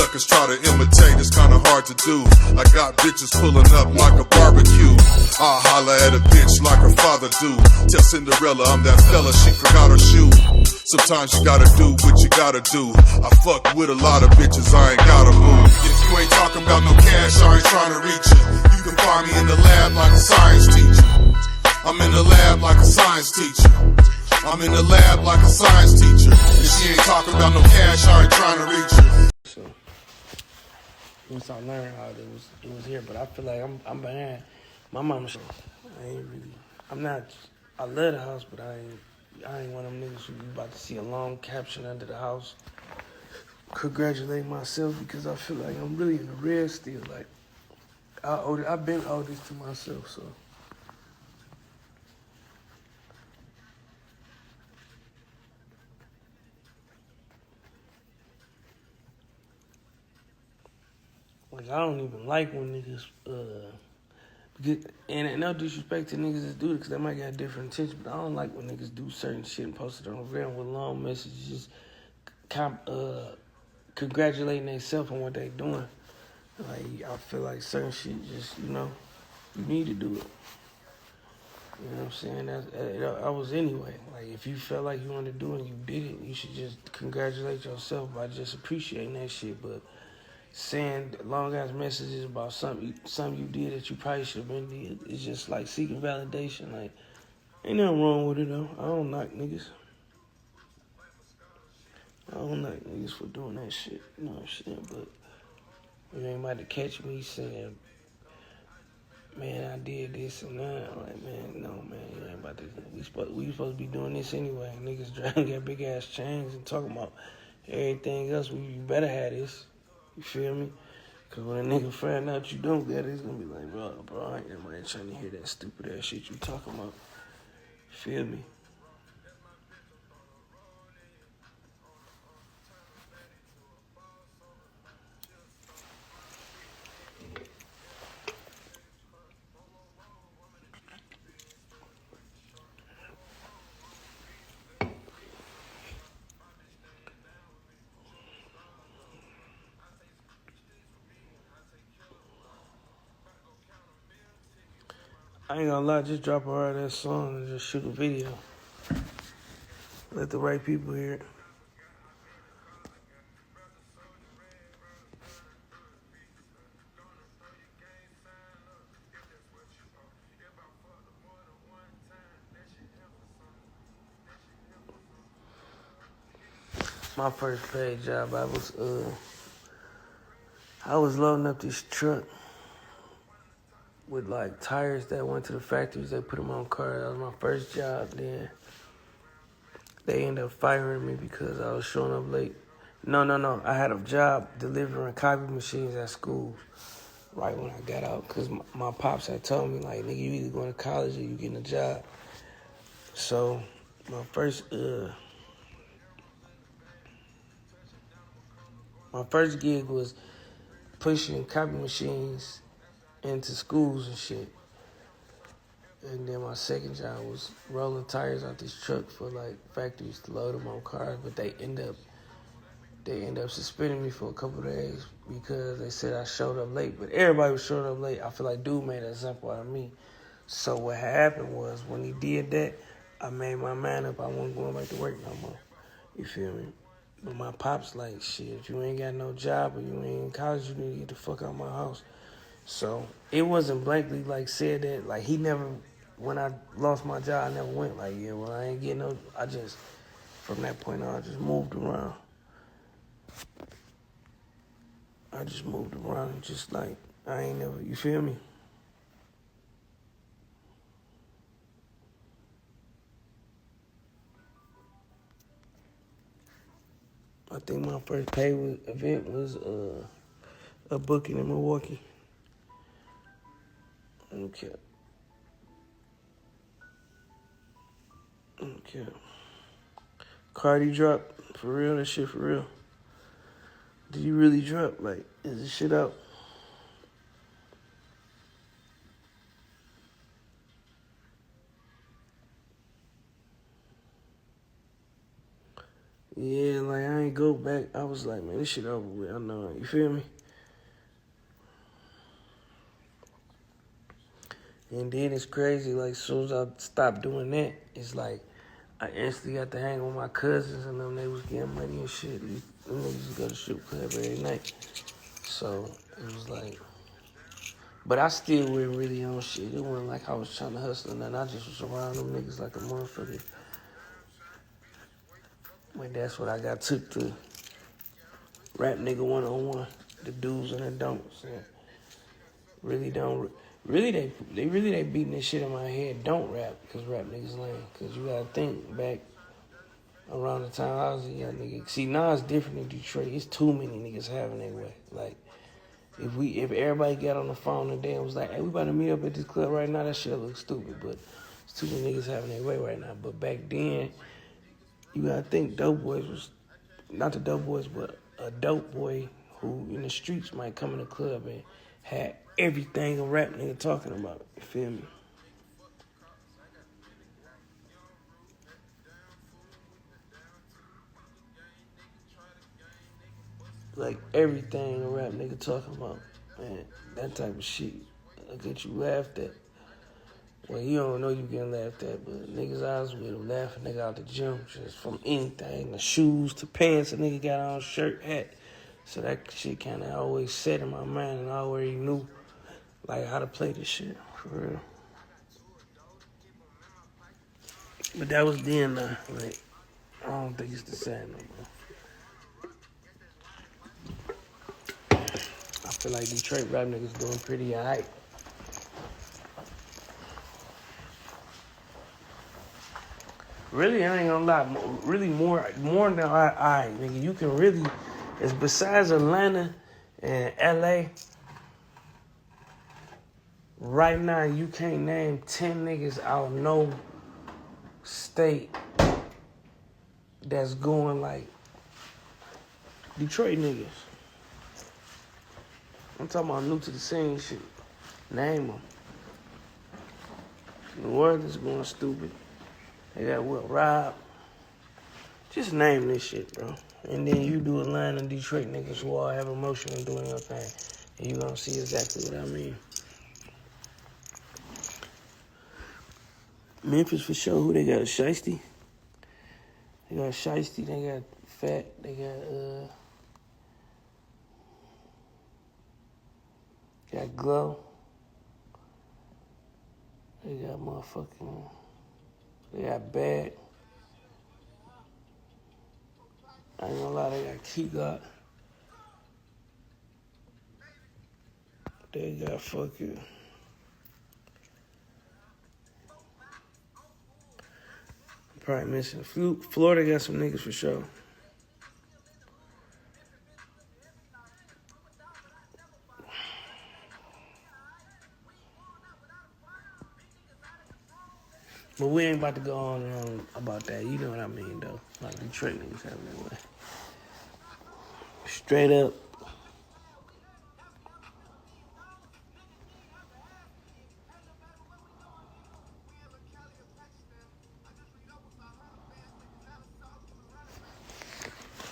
suckers try to imitate, it's kinda hard to do. I got bitches pulling up like a barbecue. I holler at a bitch like her father do. Tell Cinderella I'm that fella, she forgot her shoe. Sometimes you gotta do what you gotta do. I fuck with a lot of bitches, I ain't gotta move. If you ain't talking about no cash, I ain't trying to reach you. You can find me in the lab like a science teacher. I'm in the lab like a science teacher. I'm in the lab like a science teacher. If she ain't talking about no cash, I ain't trying to reach her. So once I learned how it was here, but I feel like I'm behind my mama. I ain't really. I'm not. I love the house, but I ain't one of them niggas who you about to see a long caption under the house. Congratulate myself because I feel like I'm really in the red still. Like I've been owed this to myself, so. Like, I don't even like when niggas, and no disrespect to niggas that do it, because they might got different intentions, but I don't like when niggas do certain shit and post it on the gram with long messages, congratulating themselves on what they doing. Like, I feel like certain shit just, you need to do it. You know what I'm saying? I was anyway. Like, if you felt like you wanted to do it and you did it, you should just congratulate yourself by just appreciating that shit, but saying long ass messages about something you did that you probably should have been did. It's just like seeking validation. Like, ain't nothing wrong with it though. I don't knock niggas. I don't knock niggas for doing that shit. You know what I'm saying? But you ain't about to catch me saying, man, I did this and that. I'm like, man, no, man, you ain't about to. We supposed to be doing this anyway. Niggas driving got big ass chains and talking about everything else. You better have this. You feel me? Cause when a nigga find out you don't get it, it's gonna be like, bro, I ain't nobody trying to hear that stupid ass shit you talking about. Feel me? I ain't gonna lie, just drop a hard ass song and just shoot a video. Let the right people hear it. My first paid job, I was loading up this truck with like tires that went to the factories. They put them on cars. That was my first job. Then they ended up firing me because I was showing up late. No. I had a job delivering copy machines at school right when I got out because my pops had told me, like, nigga, you either going to college or you getting a job. So my first gig was pushing copy machines into schools and shit. And then my second job was rolling tires out this truck for like factories to load them on cars, but they end up suspending me for a couple of days because they said I showed up late. But everybody was showing up late. I feel like dude made an example out of me. So what happened was when he did that, I made my mind up. I wasn't going back to work no more. You feel me? But my pops like, shit, if you ain't got no job or you ain't in college, you need to get the fuck out of my house. So it wasn't blankly like said that. Like he never, when I lost my job, I never went like, yeah, well, I ain't getting no. I just, from that point on, I just moved around. Just like, I ain't never, you feel me? I think my first pay event was a booking in Milwaukee. Okay. Cardi dropped, for real, that shit for real. Did you really drop? Like, is this shit out? Yeah, like, I ain't go back, I was like, man, this shit over with. I know it. You feel me? And then it's crazy, like, as soon as I stopped doing that, it's like, I instantly got to hang with my cousins and them. They was getting money and shit. Them niggas used to go to strip club every night. So, it was like, but I still wasn't really on shit. It wasn't like I was trying to hustle or nothing. I just was around them niggas like a motherfucker. But that's what I got took to rap nigga 101. The do's and the don'ts. And really don't, really they beating this shit in my head. Don't rap, because rap niggas lame. Because you gotta think back around the time I was a young nigga. See, now it's different in Detroit. It's too many niggas having their way. Like, if everybody got on the phone today and was like, hey, we about to meet up at this club right now, that shit looks stupid. But it's too many niggas having their way right now. But back then, you gotta think Dope Boys was, not the Dope Boys, but a dope boy who in the streets might come in the club and had everything a rap nigga talking about. You feel me? Like everything a rap nigga talking about. Man, that type of shit will get you laughed at. Well, you don't know you getting laughed at, but niggas eyes with him laughing nigga out the gym, just from anything, the shoes to pants a nigga got on, shirt, hat. So that shit kind of always set in my mind, and I already knew like how to play this shit, for real. But that was then, like, I don't think it's the same no more. I feel like Detroit rap niggas doing pretty alright. Really, I ain't gonna lie. Really, more than I, nigga. You can really, it's besides Atlanta and LA. Right now, you can't name 10 niggas out of no state that's going like Detroit niggas. I'm talking about new to the scene shit. Name them. New Orleans going stupid. They got Will Rob. Just name this shit, bro. And then you do a line of Detroit niggas who all have emotion and doing their thing. And you gonna see exactly what I mean. Memphis for sure. Who they got? Shiesty. They got Shiesty. They got Fat. They got Glow. They got motherfucking. They got Bad. I ain't gonna lie, they got Keygot. They got fucking. I'm probably missing a few. Florida got some niggas for sure. But we ain't about to go on and on about that. You know what I mean, though. Like Detroit niggas having their way. Straight up.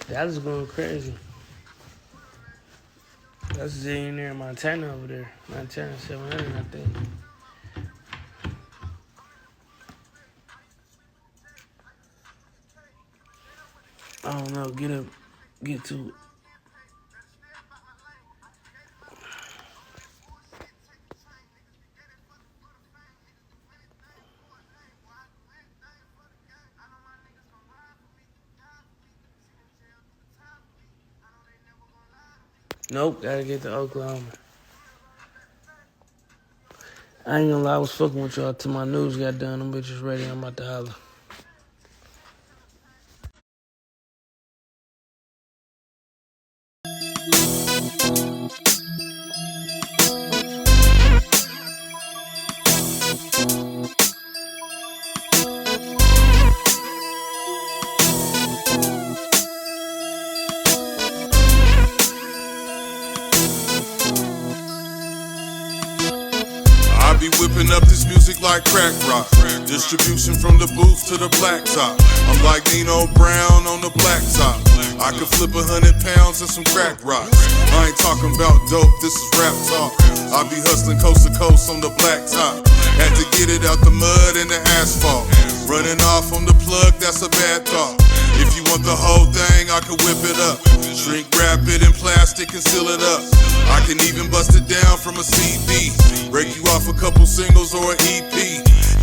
Dallas going crazy. That's in there in Montana over there. Montana 700, I think. I don't know. Get to it. Nope, gotta get to Oklahoma. I ain't gonna lie, I was fucking with y'all till my news got done. Them bitches ready, I'm about to holler. I be whipping whipping up this music like crack rock. Distribution from the booth to the blacktop. I'm like Nino Brown on the blacktop. I could flip 100 pounds and some crack rocks. I ain't talking about dope, this is rap talk. I be hustling coast to coast on the blacktop. Had to get it out the mud and the asphalt. Running off on the plug, that's a bad thought. If you want the whole thing, I can whip it up. Shrink wrap it in plastic and seal it up. I can even bust it down from a CD. Break you off a couple singles or an EP.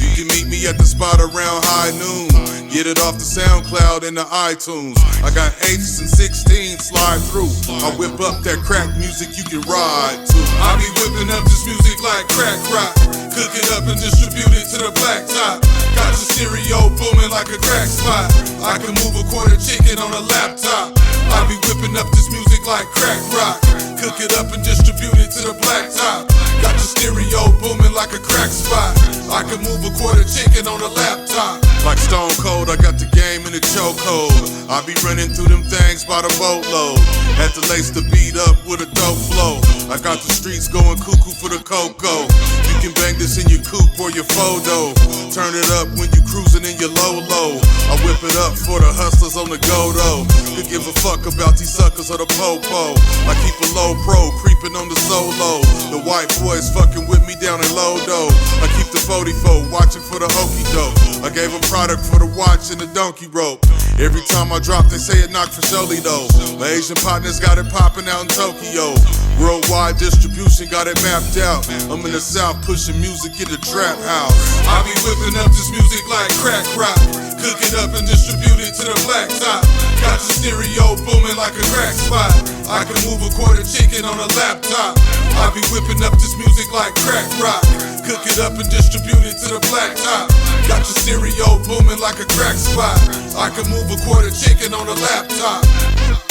You can meet me at the spot around high noon. Get it off the SoundCloud and the iTunes. I got 8s and 16s slide through. I whip up that crack music you can ride to. I be whipping up this music like crack rock. Cook it up and distribute it to the blacktop. Got your stereo booming like a crack spot. I can move a quarter chicken on a laptop. I be whipping up this music like crack rock. Cook it up and distribute it to the blacktop. Got your stereo booming like a crack spot. I can move a quarter chicken on a laptop. Like Stone Cold, I got the game in the chokehold. I be running through them things by the boatload. Had to lace the beat up with a dope flow. I got the streets going cuckoo for the cocoa. You can bang this in your coupe or your photo. Turn it up when you cruising in your low-low. I whip it up for the hustlers on the go-though. Could give a fuck about these suckers or the po-po. I keep a low pro, creeping on the solo. The white boys fucking with me down in Lodo. I keep the 44, watching for the okey doke. I gave a product for the watch and the donkey rope. Every time I drop, they say it knock for surely though. My Asian partners got it popping out in Tokyo. Worldwide distribution got it mapped out. I'm in the South pushing music in the trap house. I be whipping up this music like crack rock. Cook it up and distribute it to the blacktop. Got your stereo booming like a crack spot. I can move a quarter chicken on a laptop. I be whipping up this music like crack rock. Cook it up and distribute it to the blacktop. Got your stereo booming like a crack spot. I can move a quarter chicken on a laptop.